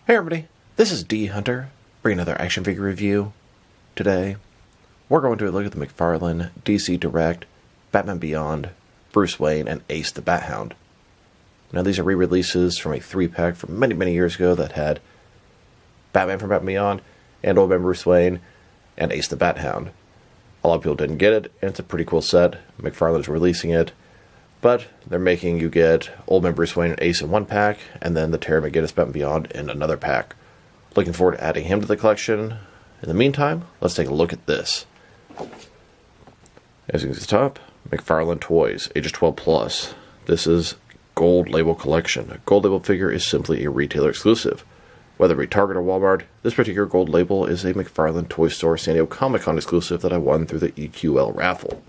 Hey everybody, this is D Hunter, bringing another action figure review. Today, we're going to look at the McFarlane DC Direct, Batman Beyond, Bruce Wayne, and Ace the Bathound. Now these are re-releases from a 3-pack from many years ago that had Batman from Batman Beyond, and Old Man Bruce Wayne, and Ace the Bathound. A lot of people didn't get it, and it's a pretty cool set. McFarlane's releasing it. But they're making you get Old Man Bruce Wayne and Ace in one pack, and then the Terry McGinnis Batman Beyond in another pack. Looking forward to adding him to the collection. In the meantime, let's take a look at this. As you can see at the top, McFarlane Toys, ages 12 plus. This is Gold Label Collection. A Gold Label figure is simply a retailer exclusive. Whether it be Target or Walmart, this particular Gold Label is a McFarlane Toy Store San Diego Comic-Con exclusive that I won through the EQL raffle.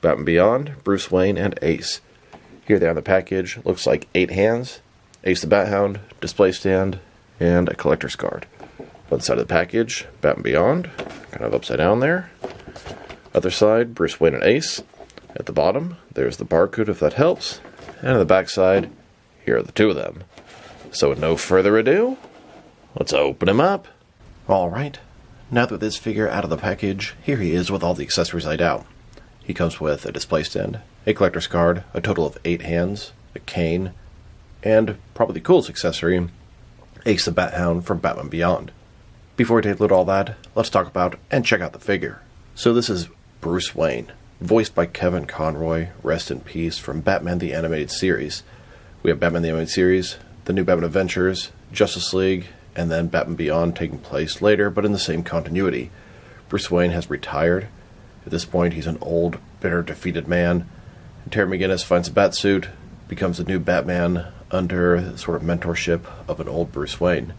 Batman Beyond, Bruce Wayne, and Ace. Here they are on the package. Looks like 8 hands, Ace the Bathound, display stand, and a collector's card. One side of the package, Batman Beyond, kind of upside down there. Other side, Bruce Wayne and Ace. At the bottom, there's the barcode if that helps. And on the back side, here are the two of them. So with no further ado, let's open him up. Alright, now that this figure out of the package, here he is with all the accessories laid out. He comes with a display stand, a collector's card, a total of 8 hands, a cane, and probably the coolest accessory, Ace the Bathound from Batman Beyond. Before we take a look at all that, let's talk about and check out the figure. So this is Bruce Wayne, voiced by Kevin Conroy, rest in peace, from Batman the Animated Series. We have Batman the Animated Series, the New Batman Adventures, Justice League, and then Batman Beyond taking place later, but in the same continuity. Bruce Wayne has retired. At this point, he's an old, bitter, defeated man. And Terry McGinnis finds a batsuit, becomes the new Batman under the sort of mentorship of an old Bruce Wayne.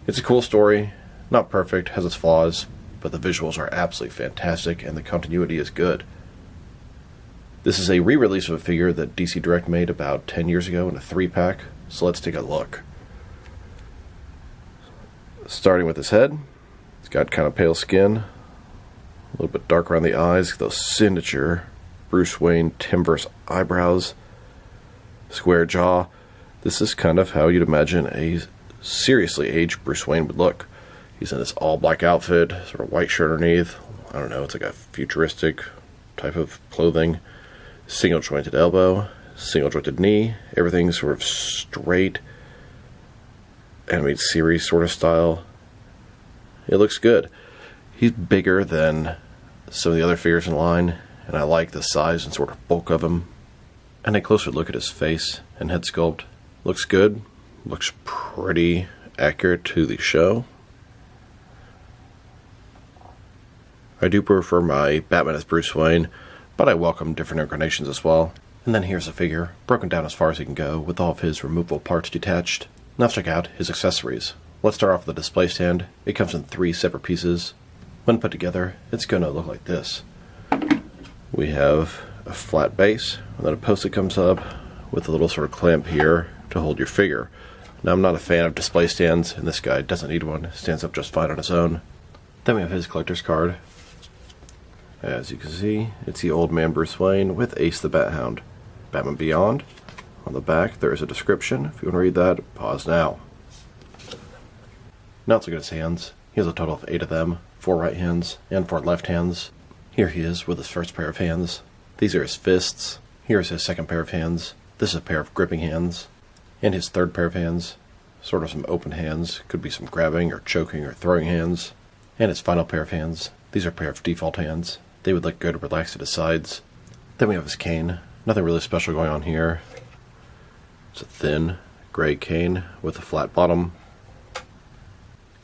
It's a cool story, not perfect, has its flaws, but the visuals are absolutely fantastic and the continuity is good. This is a re-release of a figure that DC Direct made about 10 years ago in a 3-pack, so let's take a look. Starting with his head, he's got kind of pale skin, a little bit dark around the eyes, those signature Bruce Wayne timbers eyebrows, square jaw. This is kind of how you'd imagine a seriously aged Bruce Wayne would look. He's in this all-black outfit, sort of white shirt underneath. I don't know, it's like a futuristic type of clothing. Single-jointed elbow, single-jointed knee, everything's sort of straight, animated series sort of style. It looks good. He's bigger than some of the other figures in line, and I like the size and sort of bulk of him. And a closer look at his face and head sculpt. Looks good. Looks pretty accurate to the show. I do prefer my Batman as Bruce Wayne, but I welcome different incarnations as well. And then here's a figure, broken down as far as he can go, with all of his removable parts detached. Now let's check out his accessories. Let's start off with the display stand. It comes in 3 separate pieces. When put together, it's going to look like this. We have a flat base, and then a post that comes up with a little sort of clamp here to hold your figure. Now I'm not a fan of display stands, and this guy doesn't need one. It stands up just fine on its own. Then we have his collector's card. As you can see, it's the Old Man Bruce Wayne with Ace the Bathound. Batman Beyond. On the back, there is a description. If you want to read that, pause now. Now let's look at his hands. He has a total of 8 of them, 4 right hands and 4 left hands. Here he is with his first pair of hands. These are his fists. Here's his second pair of hands. This is a pair of gripping hands. And his third pair of hands. Sort of some open hands. Could be some grabbing or choking or throwing hands. And his final pair of hands. These are a pair of default hands. They would look good relaxed at his sides. Then we have his cane. Nothing really special going on here. It's a thin, gray cane with a flat bottom.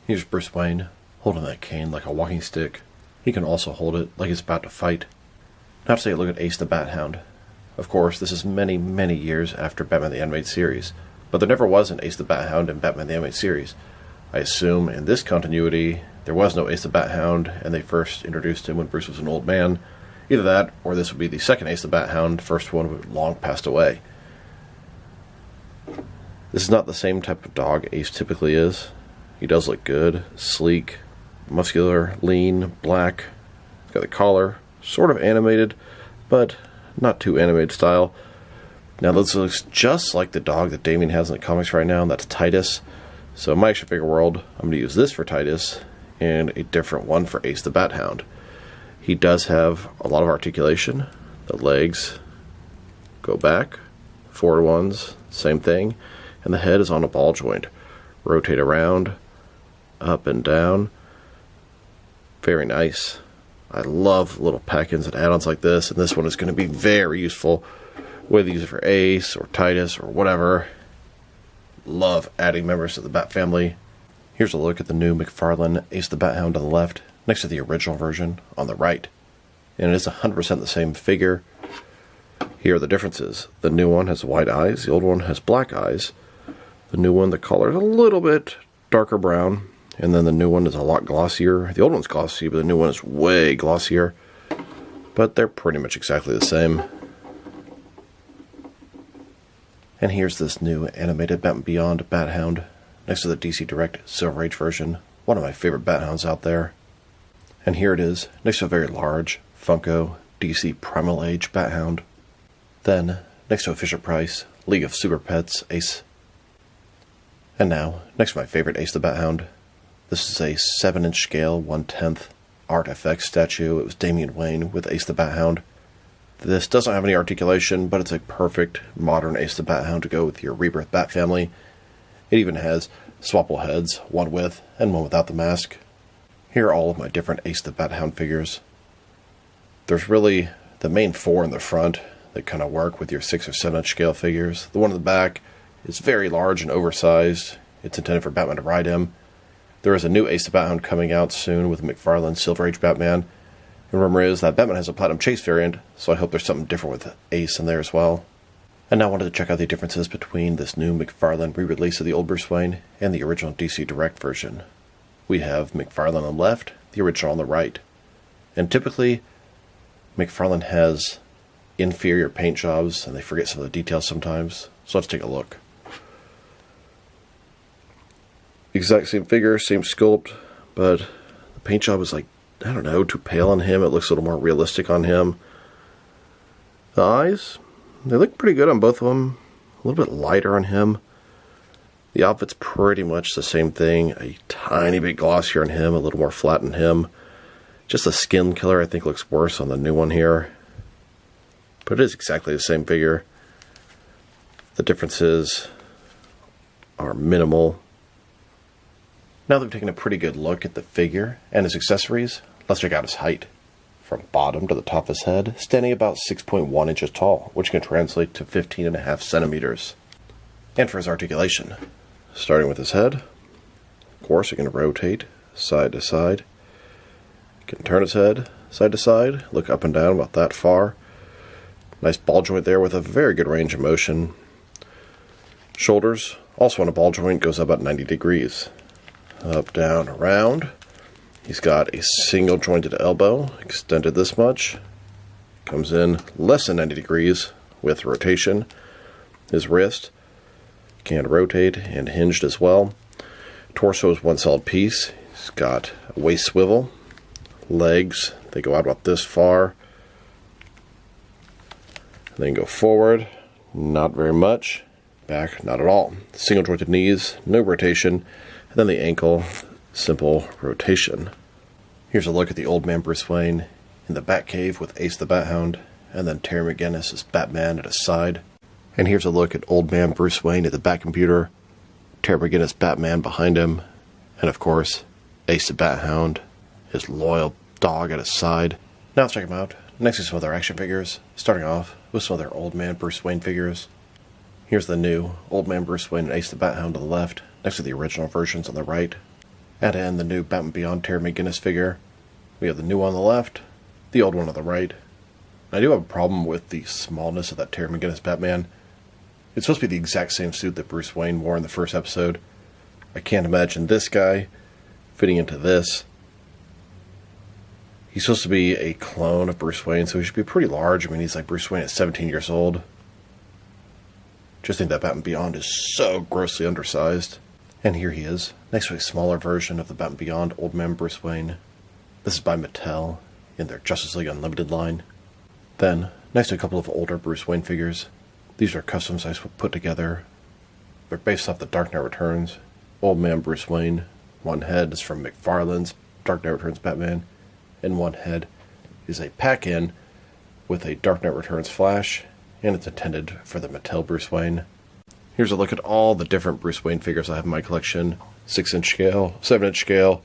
Here's Bruce Wayne, holding that cane like a walking stick. He can also hold it like he's about to fight. Now to take a look at Ace the Bathound. Of course, this is many years after Batman the Animated Series, but there never was an Ace the Bathound in Batman the Animated Series. I assume in this continuity, there was no Ace the Bathound, and they first introduced him when Bruce was an old man. Either that, or this would be the second Ace the Bathound, first one would long passed away. This is not the same type of dog Ace typically is. He does look good, sleek, muscular, lean, black. He's got the collar, sort of animated, but not too animated style. Now this looks just like the dog that Damien has in the comics right now, and that's Titus. So in my action figure world, I'm going to use this for Titus and a different one for Ace the Bathound. He does have a lot of articulation. The legs go back, forward ones, same thing, and the head is on a ball joint. Rotate around, up and down. Very nice. I love little pack-ins and add-ons like this, and this one is going to be very useful, whether you use it for Ace or Titus or whatever. Love adding members to the Bat family. Here's a look at the new McFarlane Ace the Bathound on the left, next to the original version on the right. And it is 100% the same figure. Here are the differences. The new one has white eyes, the old one has black eyes. The new one, the color is a little bit darker brown, and then the new one is a lot glossier. The old one's glossy, but the new one is way glossier. But they're pretty much exactly the same. And here's this new animated Batman Beyond Bathound, next to the DC Direct Silver Age version, one of my favorite Bathounds out there. And here it is, next to a very large Funko DC Primal Age Bathound. Then, next to a Fisher-Price League of Super Pets Ace. And now, next to my favorite Ace the Bathound. This is a 7-inch scale, 1/10 Art FX statue. It was Damian Wayne with Ace the Bathound. This doesn't have any articulation, but it's a perfect modern Ace the Bathound to go with your Rebirth Bat family. It even has swappable heads, one with and one without the mask. Here are all of my different Ace the Bathound figures. There's really the main 4 in the front that kind of work with your 6 or 7-inch scale figures. The one in the back is very large and oversized. It's intended for Batman to ride him. There is a new Ace the Bathound coming out soon with McFarlane's Silver Age Batman. And rumor is that Batman has a Platinum Chase variant, so I hope there's something different with Ace in there as well. And now I wanted to check out the differences between this new McFarlane re-release of the old Bruce Wayne and the original DC Direct version. We have McFarlane on the left, the original on the right. And typically, McFarlane has inferior paint jobs, and they forget some of the details sometimes. So let's take a look. Exact same figure, same sculpt, but the paint job is like, I don't know, too pale on him. It looks a little more realistic on him. The eyes, they look pretty good on both of them. A little bit lighter on him. The outfit's pretty much the same thing. A tiny bit glossier on him, a little more flat on him. Just the skin color I think looks worse on the new one here. But it is exactly the same figure. The differences are minimal. Now that we've taken a pretty good look at the figure and his accessories, let's check out his height. From bottom to the top of his head, standing about 6.1 inches tall, which can translate to 15.5 centimeters. And for his articulation, starting with his head, of course you can rotate side to side. You can turn his head side to side, look up and down about that far. Nice ball joint there with a very good range of motion. Shoulders, also on a ball joint, goes up about 90 degrees. Up, down, around. He's got a single jointed elbow, extended this much. Comes in less than 90 degrees with rotation. His wrist can rotate and hinged as well. Torso is one solid piece. He's got a waist swivel. Legs, they go out about this far. Then go forward, not very much. Back, not at all. Single jointed knees, no rotation. And then the ankle, simple rotation. Here's a look at the old man Bruce Wayne in the Batcave with Ace the Bathound, and then Terry McGinnis as Batman at his side. And here's a look at old man Bruce Wayne at the Batcomputer, Terry McGinnis Batman behind him, and of course, Ace the Bathound, his loyal dog at his side. Now let's check him out. Next is some of their action figures, starting off with some of their old man Bruce Wayne figures. Here's the new old man Bruce Wayne and Ace the Bathound on the left, next to the original versions on the right. And in the new Batman Beyond Terry McGinnis figure, we have the new one on the left, the old one on the right. I do have a problem with the smallness of that Terry McGinnis Batman. It's supposed to be the exact same suit that Bruce Wayne wore in the first episode. I can't imagine this guy fitting into this. He's supposed to be a clone of Bruce Wayne, so he should be pretty large. I mean, he's like Bruce Wayne at 17 years old. Just think that Batman Beyond is so grossly undersized. And here he is, next to a smaller version of the Batman Beyond Old Man Bruce Wayne. This is by Mattel in their Justice League Unlimited line. Then, next to a couple of older Bruce Wayne figures. These are customs I put together. They're based off the Dark Knight Returns, Old Man Bruce Wayne. One head is from McFarlane's Dark Knight Returns Batman, and one head is a pack-in with a Dark Knight Returns Flash, and it's intended for the Mattel Bruce Wayne. Here's a look at all the different Bruce Wayne figures I have in my collection. 6-inch scale, 7-inch scale,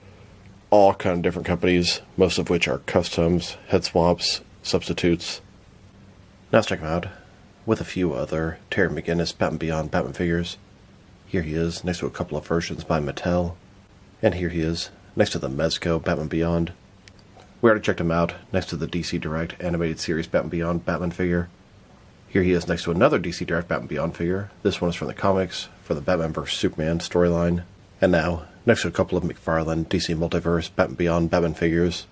all kind of different companies, most of which are customs, head swaps, substitutes. Now let's check them out with a few other Terry McGinnis Batman Beyond Batman figures. Here he is next to a couple of versions by Mattel, and here he is next to the Mezco Batman Beyond. We already checked him out next to the DC Direct Animated Series Batman Beyond Batman figure. Here he is next to another DC Direct Batman Beyond figure. This one is from the comics, for the Batman vs. Superman storyline. And now, next to a couple of McFarlane DC Multiverse Batman Beyond Batman figures.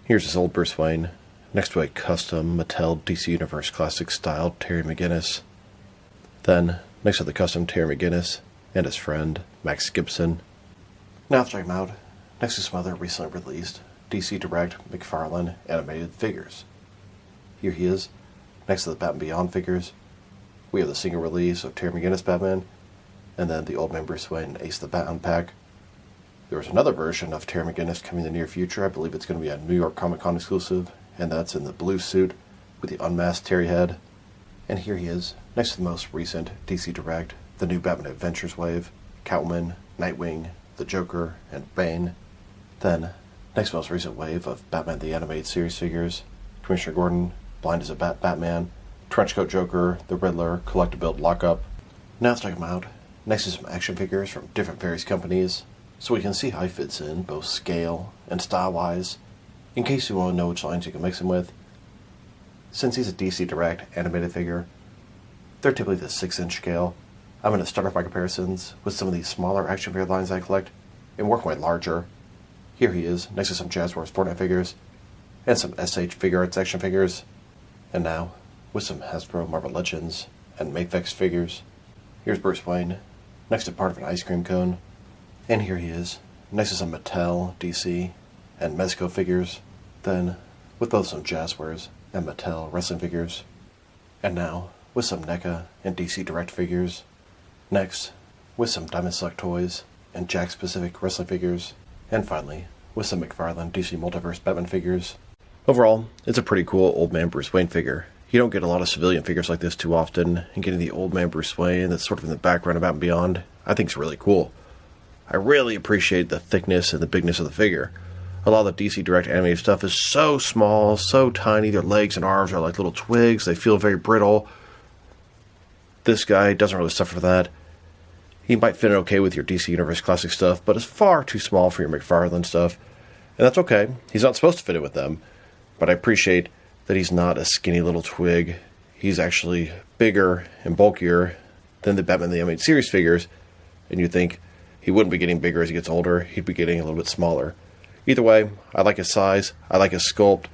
Here's his old Bruce Wayne, next to a custom Mattel DC Universe Classic style Terry McGinnis. Then, next to the custom Terry McGinnis and his friend, Max Gibson. Now let's check him out next to some other recently released DC Direct McFarlane animated figures. Here he is next to the Batman Beyond figures. We have the single release of Terry McGinnis Batman, and then the Old Man Bruce Wayne Ace the Bathound pack. There was another version of Terry McGinnis coming in the near future. I believe it's going to be a New York Comic Con exclusive, and that's in the blue suit with the unmasked Terry head. And here he is, next to the most recent DC Direct, the new Batman Adventures wave, Catwoman, Nightwing, the Joker, and Bane. Then, next to the most recent wave of Batman the Animated Series figures, Commissioner Gordon, Blind as a Batman, Trenchcoat Joker, the Riddler, Collectibuild Lockup. Now let's check him out next to some action figures from different various companies, so we can see how he fits in both scale and style-wise, in case you want to know which lines you can mix him with. Since he's a DC Direct animated figure, they're typically the 6-inch scale. I'm going to start off my comparisons with some of these smaller action figure lines I collect, and work my way larger. Here he is, next to some Jazzwares Fortnite figures, and some SH Figure Arts action figures, and now, with some Hasbro Marvel Legends and Mafex figures. Here's Bruce Wayne, next to part of an ice cream cone, and here he is, next to some Mattel, DC, and Mezco figures, then with both some Jazzwares and Mattel wrestling figures, and now with some NECA and DC Direct figures, next with some Diamond Select toys and Jakks Pacific wrestling figures, and finally with some McFarlane DC Multiverse Batman figures. Overall, it's a pretty cool Old Man Bruce Wayne figure. You don't get a lot of civilian figures like this too often, and getting the Old Man Bruce Wayne that's sort of in the background of Batman Beyond, I think is really cool. I really appreciate the thickness and the bigness of the figure. A lot of the DC Direct animated stuff is so small, so tiny, their legs and arms are like little twigs, they feel very brittle. This guy doesn't really suffer from that. He might fit in okay with your DC Universe Classic stuff, but is far too small for your McFarlane stuff. And that's okay, he's not supposed to fit in with them. But I appreciate that he's not a skinny little twig. He's actually bigger and bulkier than the Batman the Animated Series figures, and you'd think he wouldn't be getting bigger as he gets older, he'd be getting a little bit smaller. Either way, I like his size, I like his sculpt.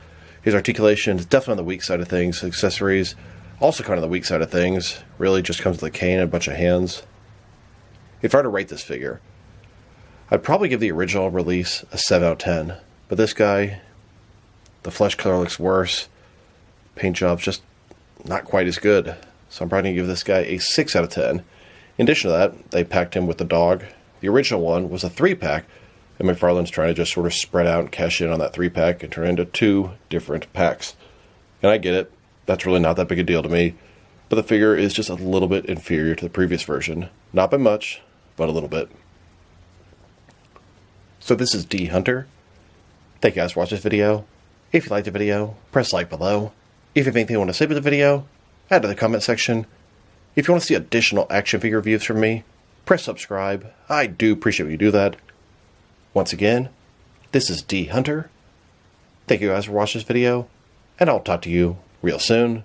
His articulation is definitely on the weak side of things. Accessories, also kind of the weak side of things. Really just comes with a cane and a bunch of hands. If I were to rate this figure, I'd probably give the original release a 7 out of 10. But this guy, the flesh color looks worse. Paint job's just not quite as good. So I'm probably going to give this guy a 6 out of 10. In addition to that, they packed him with the dog. The original one was a 3-pack, and McFarlane's trying to just sort of spread out and cash in on that 3-pack and turn it into 2 different packs. And I get it. That's really not that big a deal to me. But the figure is just a little bit inferior to the previous version. Not by much, but a little bit. So this is D Hunter. Thank you guys for watching this video. If you liked the video, press like below. If you have anything you want to say about the video, add to the comment section. If you want to see additional action figure reviews from me, press subscribe. I do appreciate when you do that. Once again, this is D Hunter. Thank you guys for watching this video, and I'll talk to you real soon.